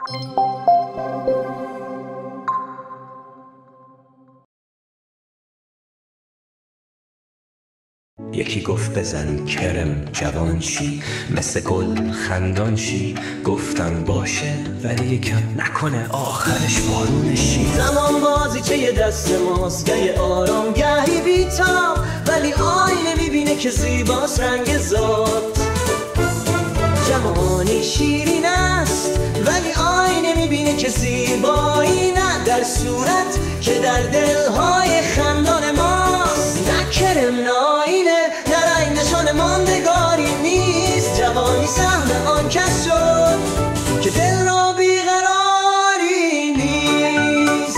یکی گفت بزن کرم جوان شی، مثل گل خندان شی. گفتم باشه ولی یکم نکنه آخرش بارونشی. زمان بازی چه یه دست ماست، گه آرام گهی بیتاب، ولی آینه میبینه که زیباست رنگ ذات. جوانی شیرین است ولی آینه میبینه که زیبایی نه، در صورت که در دلهای خندان ماست. نه کرم نه آینه نه رنگ نشان ماندگاری نیست. جوانی سهم آن کس شد که دل را بیقراری نیست.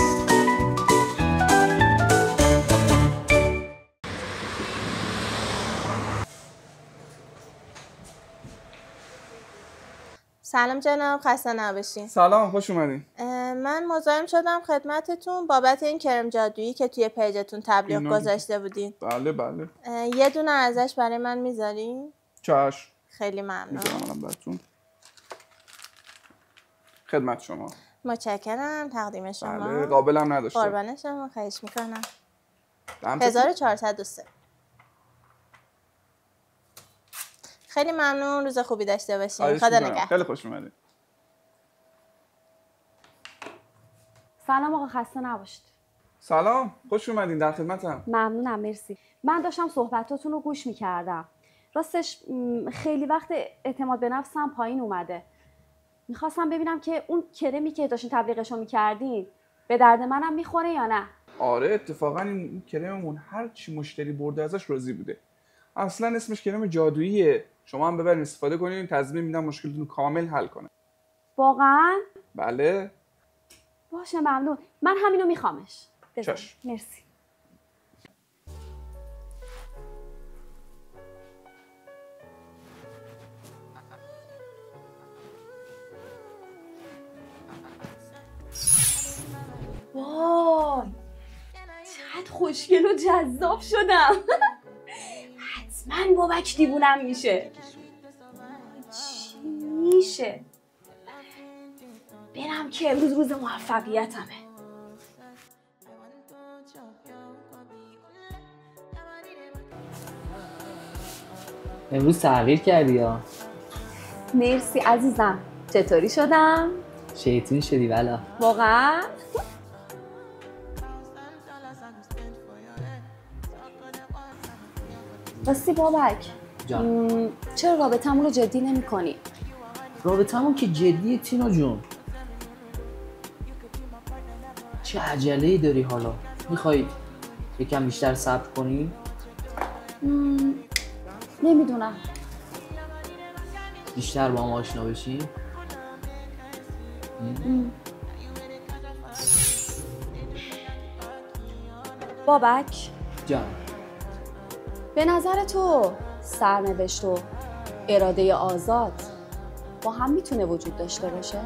سلام جناب، خسته نباشین. سلام، خوش اومدین. من مزاحم شدم خدمتتون بابت این کرم جادویی که توی پیجتون تبلیغ گذاشته بودین. بله بله. یه دونه ازش برای من میذارین؟ چشم. خیلی ممنون. میذارم براتون. خدمت شما. متشکرم. تقدیم شما. بله، قابلم نداشته. قربان شما، خواهش میکنم. 1403. خیلی ممنون، روز خوبی داشته باشین. خدا نگهدار. خیلی خوش اومدید. سلام آقا، خسته نباشید. سلام، خوش اومدین، در خدمتم. ممنونم، مرسی. من داشتم صحبتاتون رو گوش میکردم. راستش خیلی وقت اعتماد به نفسم پایین اومده. میخواستم ببینم که اون کرمی که داشتین تبلیغشو میکردین به درد منم میخوره یا نه. آره، اتفاقا این کرممون هر چی مشتری برده ازش راضی بوده. اصلا اسمش کرم جادوییه. شما هم ببرین استفاده کنین، تضمین میدم مشکلتون کامل حل کنه. واقعا؟ بله. باشه، ممنون. من همینو میخوامش. چشم. مرسی. وای، چقدر خوشگل و جذاب شدم. حتما بابک دیوونم میشه. چی میشه؟ برم که امروز روز موفقیتمه. امروز تغییر کردی ها. مرسی عزیزم. چطوری شدم؟ شیطون شدی والا. واقعا؟ راستی بابک جان، چرا رابطمون رو جدی نمی کنی؟ رابطمون که جدیه تینا جون. چه عجله‌ای داری حالا؟ میخوای یکم بیشتر صبر کنی؟ نمیدونم. بیشتر با هم آشنا بشی؟ بابک جان، به نظر تو سرنوشت و اراده آزاد با هم میتونه وجود داشته باشه؟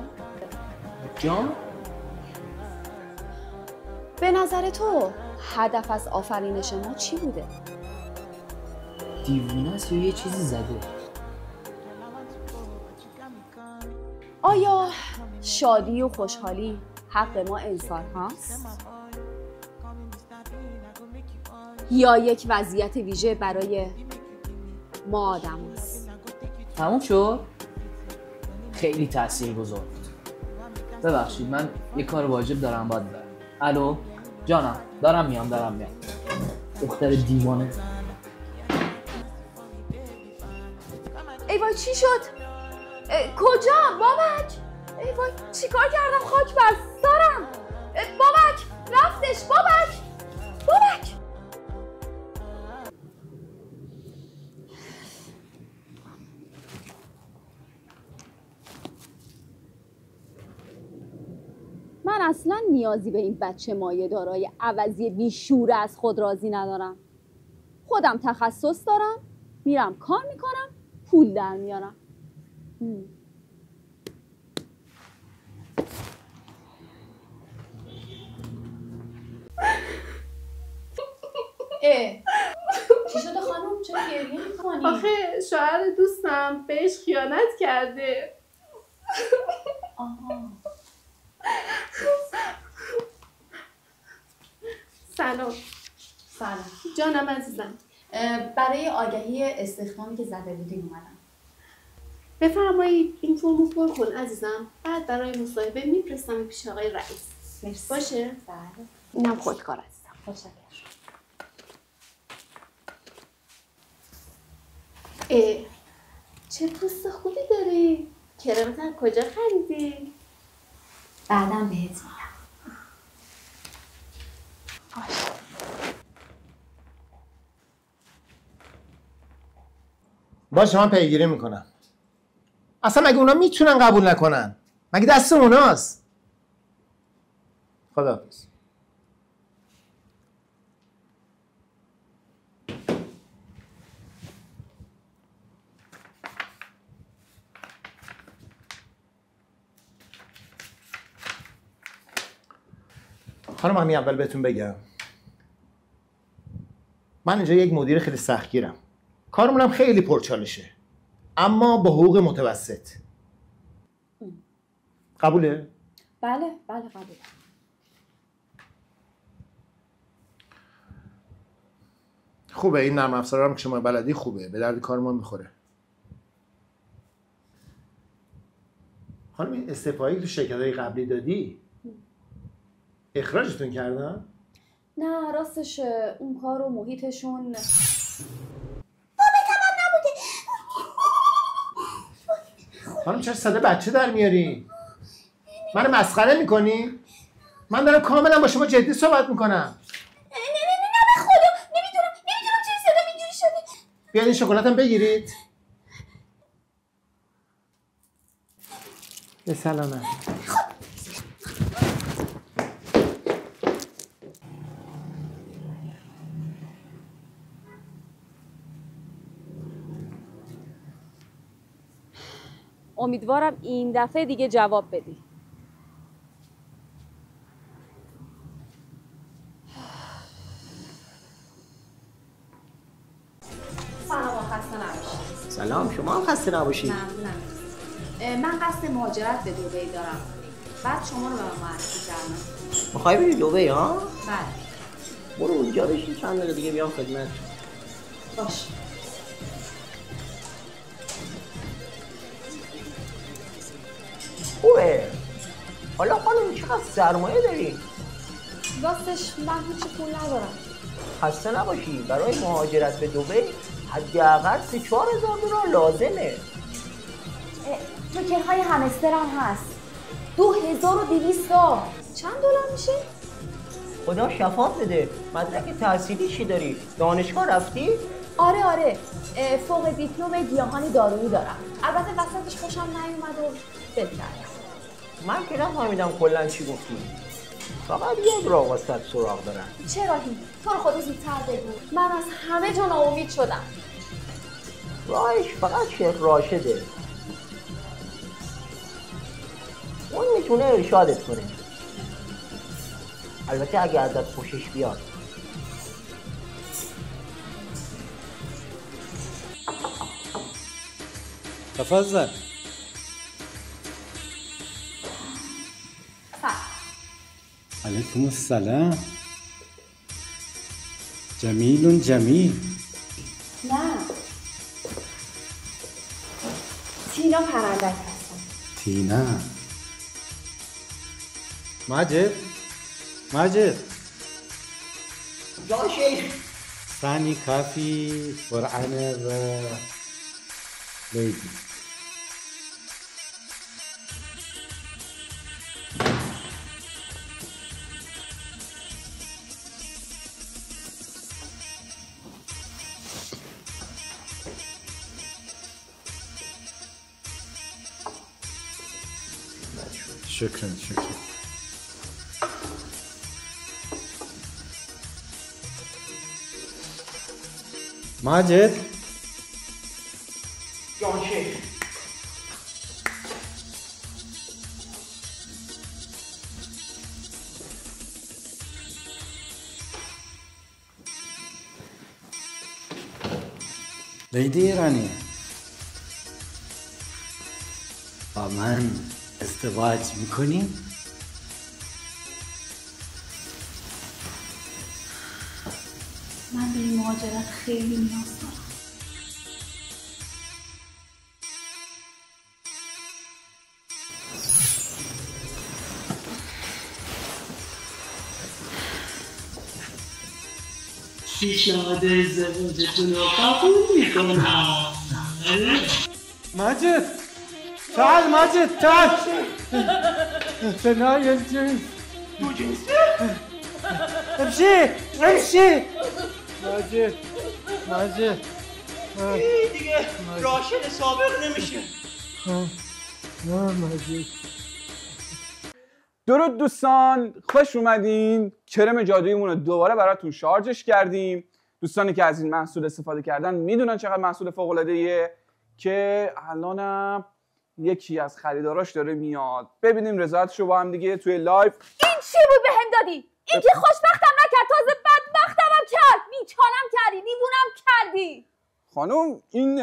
جان؟ به نظر تو هدف از آفرینش ما چی بوده؟ دیوونه است یا یه چیزی زده؟ آیا شادی و خوشحالی حق ما انسان هاست؟ یا یک وضعیت ویژه برای ما آدم هست؟ تموم شد؟ خیلی تاثیرگذار بود. ببخشید من یه کار واجب دارم باید برم. الو جانم، دارم میام. دختر دیوانه. ای وای، چی شد؟ کجا بابک؟ ای وای، چی کار کردم؟ خاک بر سرم. بابک رفتش. بابک من اصلا نیازی به این بچه مایه دارای عوضی بیشوره از خود راضی ندارم. خودم تخصص دارم، میرم کار میکنم، پول در میارم. چی شده خانم؟ چرا گریه میکنی؟ آخه شوهر دوستم بهش خیانت کرده. آها، سلام. سلام. جانم عزیزم. برای آگهی استخدامی که زده بودین اومدم. بفرمایید این فرمو پر کن عزیزم. بعد برای مصاحبه میفرستم پیش آقای رئیس. مرسی. باشه؟ بله. اینم خودکار عزیزم. متشکرم. چه پوست خوبی داری؟ کرمت از کجا خریدی؟ بعدم بهت میگم. باشه من پیگیری میکنم. اصلا مگه اونا میتونن قبول نکنن؟ مگه دست اوناست؟ خداحافظ. خانم همین اول بهتون بگم من اینجا یک مدیر خیلی سختگیرم. کارمونم خیلی پرچالشه اما با حقوق متوسط. قبوله؟ بله قبوله. خوبه این نرم افزارا هم که شما بلدی خوبه، به درد کار ما میخوره. خانم این استعفایی که تو شرکت‌های قبلی دادی اخراجتون کردن؟ نه راستش اون کار و محیطشون خانم چرا صدا بچه در میاری؟ منو مسخره میکنی؟ من دارم کاملا با شما جدی صحبت میکنم. نه به خدا نمیدونم چرا صدام اینجوری شده. بیاید این شکلاتم بگیرید. به سلامت. امیدوارم این دفعه دیگه جواب بدی. سلام خسته نباشید. سلام شما هم خسته نباشید. ممنونم. من قصد مهاجرت به دبی دارم. بعد شما رو به من معرفی کردم. میخوای بری دبی ها؟ بله. برو اونجا بشین چند دقیقه دیگه بیام خدمت. باشه. خوبه. حالا خانم چقدر سرمایه داری؟ راستش من هیچ پول ندارم. خسته نباشی. برای مهاجرت به دبی حداقل 3-4 هزار دلار لازمه. جوکرهای همستر هم هست. 2200 تا. چند دلار میشه؟ خدا شفاف بده. مدرک تحصیلی چی داری؟ دانشگاه رفتی؟ آره. فوق دیپلم گیاهان دارویی دارم. البته وسطش خوشم نیومد و بل کردم. من که نفهمیدم کلا چی گفتی. فقط یه راه واسط سراغ دارم. چرا تو رو خدا زودتر بگو. من از همه جا ناامید شدم. راهش فقط شیخ راشده. اون میتونه ارشادت کنه. البته اگه ازت خوشش بیاد. تفضل. علیکم السلام. جمیل. نه. تینا پرندک هستم. تینا. ماجد. جان شیخ. ثاني كافي فرعنا ليدي. شكرا. ماجد. جان شیخ. لیدی ایرانی با من ازدواج میکنی؟ من به این مهاجرت خیلی نیاز دارم. پیشنهاد ازدواجتون رو قبول میکنم. ماجد تعال ماجد تعال ثنايا الجنس دو جنسه؟ امشي ماجد این دیگه راشد سابق نمیشه. ماجد درود دوستان، خوش اومدین. کرم جادوییمون رو دوباره براتون شارژش کردیم. دوستانی که از این محصول استفاده کردن میدونن چقدر محصول فوق العاده ایه که الانم یکی از خریداراش داره میاد. ببینیم رضایتشو با هم دیگه توی لایو. این چی بود بهم دادی؟ این که خوشبختم نکرد، تازه بدبختم هم کرد. بیچارم کردی، دیوونم کردی. خانم این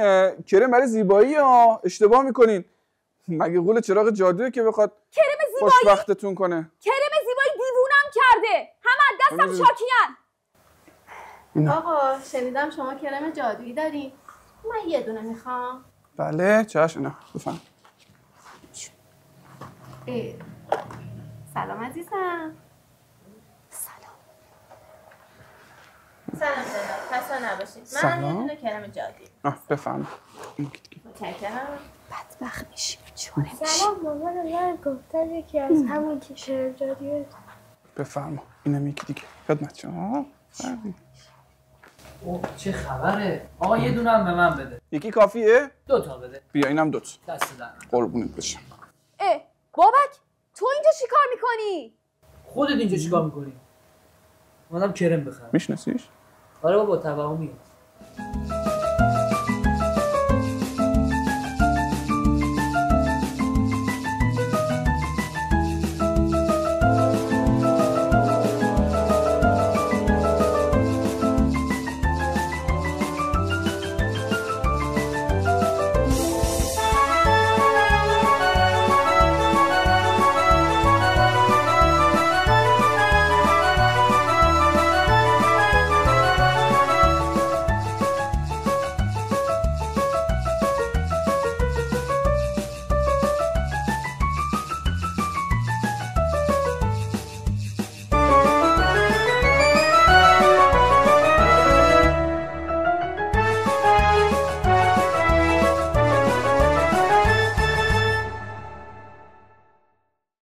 کرم برای زیبایی ها، اشتباه میکنین. مگه قول چراغ جادویی که بخواد کرم زیبایی خوشبختتون کنه؟ کرم زیبایی دیوونم کرده. همه دستم شاکیان. آقا شنیدم شما کرم جادویی دارین. من یه دونه میخوام. بله چشم. نه بفهم. سلام عزیزم. سلام جناب، خسته نباشید. من یه دونه کرم جادویی. بفهم. متشکرم. بدبخت میشیم چونه میشیم. سلام مامان من گفتن یکی از همون که کرم جادویی. بفرما اینم یکی دیگه خدمت شما. اوه چه خبره؟ آقا یه دونه هم به من بده. یکی کافیه؟ 2 تا بده. بیا اینم 2 تا. دست در قربونت بشم. بابک تو اینجا چی کار میکنی؟ خودت اینجا چیکار میکنی؟ اومدم کرم بخرم. میشناسیش؟ آره بابا توهمیه.